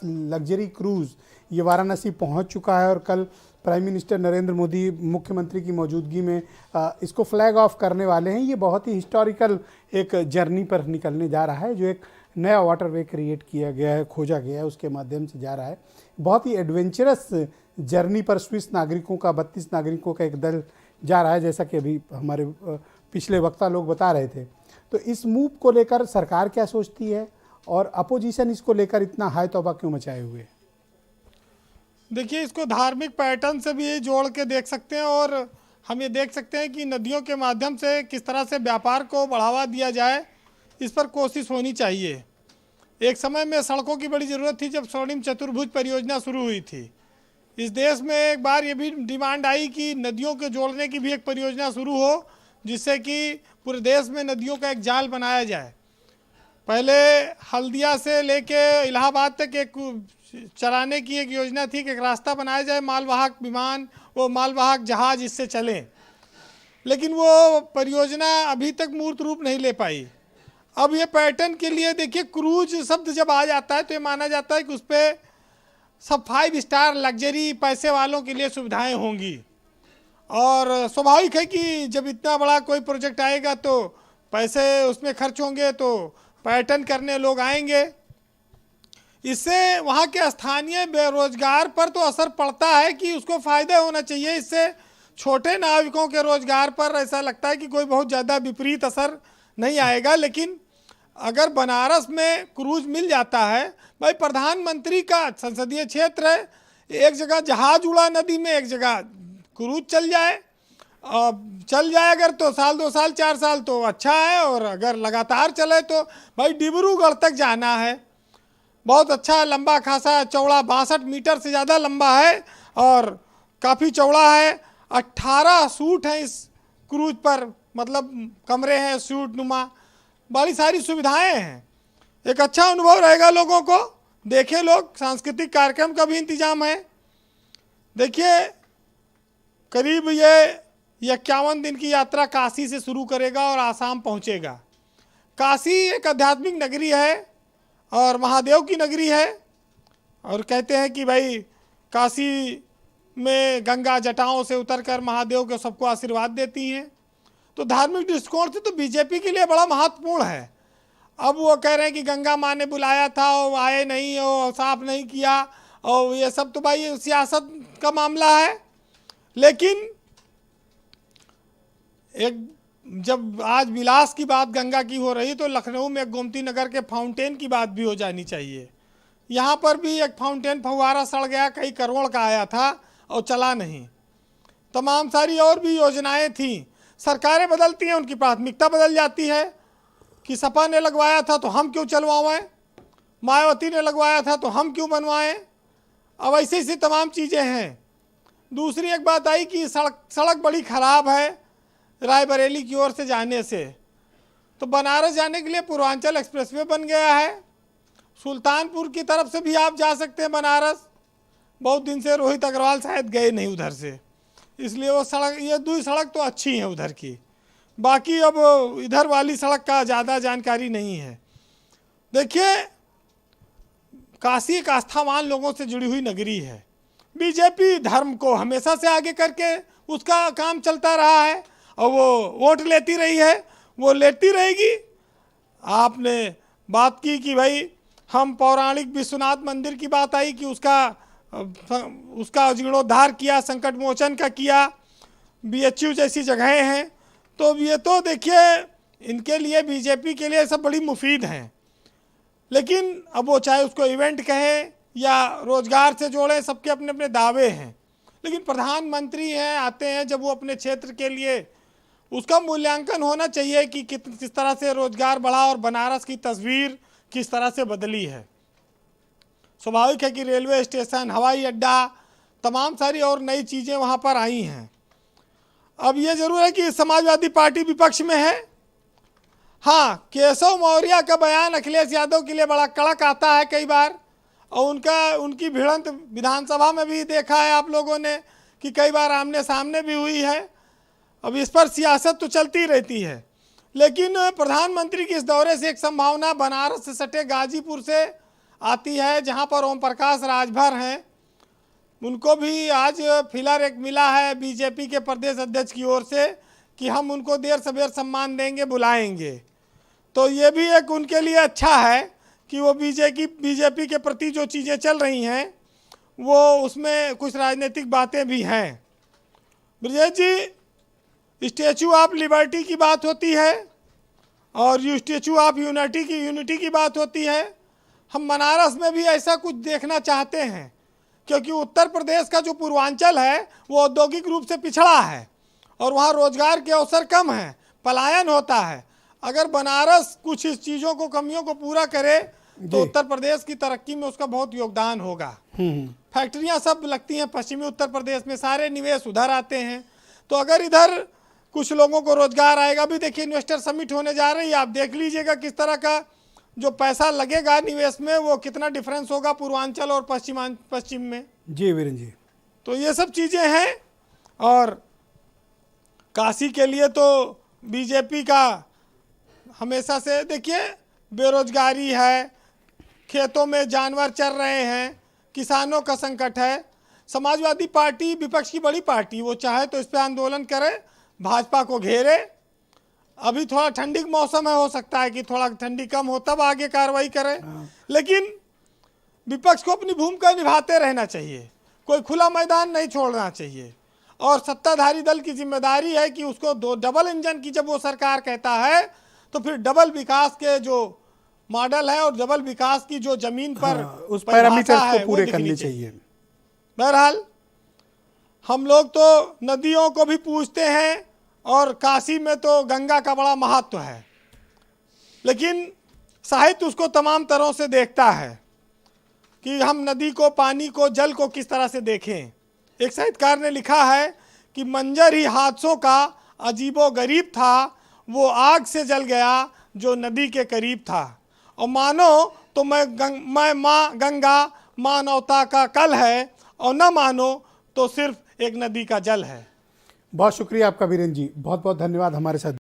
Luxury cruise ये वाराणसी पहुंच चुका है और कल प्राइम मिनिस्टर नरेंद्र मोदी मुख्यमंत्री की मौजूदगी में इसको फ्लैग ऑफ करने वाले हैं। ये बहुत ही हिस्टोरिकल एक जर्नी पर निकलने जा रहा है, जो एक नया वाटरवे क्रिएट किया गया है, खोजा गया है, उसके माध्यम से जा रहा है। बहुत ही एडवेंचरस जर्नी पर स्विस नागरिकों का 32 नागरिकों का एक दल जा रहा है, जैसा कि अभी हमारे पिछले वक्ता लोग बता रहे थे। तो इस मूव को लेकर सरकार क्या सोचती है और अपोजिशन इसको लेकर इतना हाय तौबा क्यों मचाए हुए है? देखिए, इसको धार्मिक पैटर्न से भी जोड़ के देख सकते हैं और हम ये देख सकते हैं कि नदियों के माध्यम से किस तरह से व्यापार को बढ़ावा दिया जाए, इस पर कोशिश होनी चाहिए। एक समय में सड़कों की बड़ी ज़रूरत थी जब स्वर्णिम चतुर्भुज परियोजना शुरू हुई थी। इस देश में एक बार ये भी डिमांड आई कि नदियों के जोड़ने की भी एक परियोजना शुरू हो, जिससे कि पूरे देश में नदियों का एक जाल बनाया जाए। पहले हल्दिया से लेके इलाहाबाद तक एक चलाने की एक योजना थी कि एक रास्ता बनाया जाए, मालवाहक विमान, वो मालवाहक जहाज इससे चले, लेकिन वो परियोजना अभी तक मूर्त रूप नहीं ले पाई। अब ये पैटर्न के लिए देखिए, क्रूज शब्द जब आ जाता है तो ये माना जाता है कि उस पर सब 5 स्टार लग्जरी पैसे वालों के लिए सुविधाएं होंगी, और स्वाभाविक है कि जब इतना बड़ा कोई प्रोजेक्ट आएगा तो पैसे उसमें खर्च होंगे, तो पर्यटन करने लोग आएंगे। इससे वहाँ के स्थानीय बेरोजगार पर तो असर पड़ता है कि उसको फ़ायदा होना चाहिए। इससे छोटे नाविकों के रोजगार पर ऐसा लगता है कि कोई बहुत ज़्यादा विपरीत असर नहीं आएगा। लेकिन अगर बनारस में क्रूज मिल जाता है, भाई प्रधानमंत्री का संसदीय क्षेत्र है, एक जगह जहाज उड़ा नदी में, एक जगह क्रूज चल जाए अगर तो साल 2 साल 4 साल तो अच्छा है, और अगर लगातार चले तो भाई डिब्रूगढ़ तक जाना है। बहुत अच्छा लंबा खासा चौड़ा 62 मीटर से ज़्यादा लंबा है और काफ़ी चौड़ा है। 18 सूट हैं इस क्रूज पर, मतलब कमरे हैं सूट नुमा, बड़ी सारी सुविधाएं हैं। एक अच्छा अनुभव रहेगा लोगों को, देखें लोग। सांस्कृतिक कार्यक्रम का भी इंतजाम है। देखिए, करीब ये 51 दिन की यात्रा काशी से शुरू करेगा और आसाम पहुंचेगा। काशी एक आध्यात्मिक नगरी है और महादेव की नगरी है, और कहते हैं कि भाई काशी में गंगा जटाओं से उतरकर महादेव को सबको आशीर्वाद देती हैं। तो धार्मिक दृष्टिकोण से तो बीजेपी के लिए बड़ा महत्वपूर्ण है। अब वो कह रहे हैं कि गंगा माँ ने बुलाया था और आए नहीं, और साफ नहीं किया, और ये सब तो भाई सियासत का मामला है। लेकिन एक जब आज विलास की बात गंगा की हो रही, तो लखनऊ में गोमती नगर के फाउंटेन की बात भी हो जानी चाहिए। यहाँ पर भी एक फाउंटेन फव्वारा सड़ गया, कई करोड़ का आया था और चला नहीं। तमाम सारी और भी योजनाएं थी। सरकारें बदलती हैं, उनकी प्राथमिकता बदल जाती है कि सपा ने लगवाया था तो हम क्यों चलवाएं, मायावती ने लगवाया था तो हम क्यों बनवाएं। अब ऐसी ऐसी तमाम चीज़ें हैं। दूसरी एक बात आई कि सड़क बड़ी ख़राब है रायबरेली की ओर से जाने से, तो बनारस जाने के लिए पूर्वांचल एक्सप्रेसवे बन गया है। सुल्तानपुर की तरफ से भी आप जा सकते हैं बनारस। बहुत दिन से रोहित अग्रवाल शायद गए नहीं उधर से, इसलिए वो सड़क, ये 2 सड़क तो अच्छी हैं उधर की। बाकी अब इधर वाली सड़क का ज़्यादा जानकारी नहीं है। देखिए, काशी एक आस्थावान लोगों से जुड़ी हुई नगरी है। बीजेपी धर्म को हमेशा से आगे करके उसका काम चलता रहा है और वो वोट लेती रही है, वो लेती रहेगी। आपने बात की कि भाई हम पौराणिक विश्वनाथ मंदिर की बात आई कि उसका जीर्णोद्धार किया, संकट मोचन का किया, बीएचयू जैसी जगहें हैं। तो ये तो देखिए, इनके लिए, बीजेपी के लिए सब बड़ी मुफीद हैं। लेकिन अब वो चाहे उसको इवेंट कहें या रोजगार से जोड़े, सबके अपने अपने दावे हैं। लेकिन प्रधानमंत्री हैं, आते हैं जब वो अपने क्षेत्र के लिए, उसका मूल्यांकन होना चाहिए कि किस तरह से रोजगार बढ़ा और बनारस की तस्वीर किस तरह से बदली है। स्वाभाविक है कि रेलवे स्टेशन, हवाई अड्डा, तमाम सारी और नई चीज़ें वहाँ पर आई हैं। अब ये जरूर है कि समाजवादी पार्टी विपक्ष में है। हाँ, केशव मौर्य का बयान अखिलेश यादव के लिए बड़ा कड़क आता है कई बार, और उनकी भिड़ंत विधानसभा में भी देखा है आप लोगों ने कि कई बार आमने सामने भी हुई है। अब इस पर सियासत तो चलती रहती है, लेकिन प्रधानमंत्री के इस दौरे से एक संभावना बनारस से सटे गाजीपुर से आती है, जहां पर ओम प्रकाश राजभर हैं, उनको भी आज फिलर एक मिला है बीजेपी के प्रदेश अध्यक्ष की ओर से कि हम उनको देर सवेर सम्मान देंगे, बुलाएंगे। तो ये भी एक उनके लिए अच्छा है कि वो बीजेपी के प्रति जो चीज़ें चल रही हैं वो उसमें कुछ राजनीतिक बातें भी हैं। ब्रजेश जी, स्टैचू ऑफ लिबर्टी की बात होती है और स्टैचू ऑफ यूनिटी की बात होती है। हम बनारस में भी ऐसा कुछ देखना चाहते हैं, क्योंकि उत्तर प्रदेश का जो पूर्वांचल है वो औद्योगिक रूप से पिछड़ा है और वहाँ रोजगार के अवसर कम हैं, पलायन होता है। अगर बनारस कुछ इस चीज़ों को, कमियों को पूरा करे तो उत्तर प्रदेश की तरक्की में उसका बहुत योगदान होगा। फैक्ट्रियाँ सब लगती हैं पश्चिमी उत्तर प्रदेश में, सारे निवेश उधर आते हैं। तो अगर इधर कुछ लोगों को रोजगार आएगा, अभी देखिए इन्वेस्टर समिट होने जा रही है, आप देख लीजिएगा किस तरह का जो पैसा लगेगा निवेश में, वो कितना डिफरेंस होगा पूर्वांचल और पश्चिम में। जी वीरेंद्र जी, तो ये सब चीज़ें हैं। और काशी के लिए तो बीजेपी का हमेशा से, देखिए बेरोजगारी है, खेतों में जानवर चर रहे हैं, किसानों का संकट है। समाजवादी पार्टी विपक्ष की बड़ी पार्टी, वो चाहे तो इस पर आंदोलन करे, भाजपा को घेरे। अभी थोड़ा ठंडी का मौसम है, हो सकता है कि थोड़ा ठंडी कम हो तब आगे कार्रवाई करे, लेकिन विपक्ष को अपनी भूमिका निभाते रहना चाहिए, कोई खुला मैदान नहीं छोड़ना चाहिए। और सत्ताधारी दल की जिम्मेदारी है कि उसको दो डबल इंजन की जब वो सरकार कहता है तो फिर डबल विकास के जो मॉडल है और डबल विकास की जो जमीन पर उस पैरामीटर को पूरे करने चाहिए। बहरहाल हम लोग तो नदियों को भी पूजते हैं और काशी में तो गंगा का बड़ा महत्व है, लेकिन साहित्य उसको तमाम तरह से देखता है कि हम नदी को, पानी को, जल को किस तरह से देखें। एक साहित्यकार ने लिखा है कि मंजर ही हादसों का अजीबो गरीब था, वो आग से जल गया जो नदी के करीब था। और मानो तो मैं माँ गंगा मानवता का कल है, और न मानो तो सिर्फ एक नदी का जल है। बहुत शुक्रिया आपका वीरेंद्र जी, बहुत बहुत धन्यवाद हमारे साथ।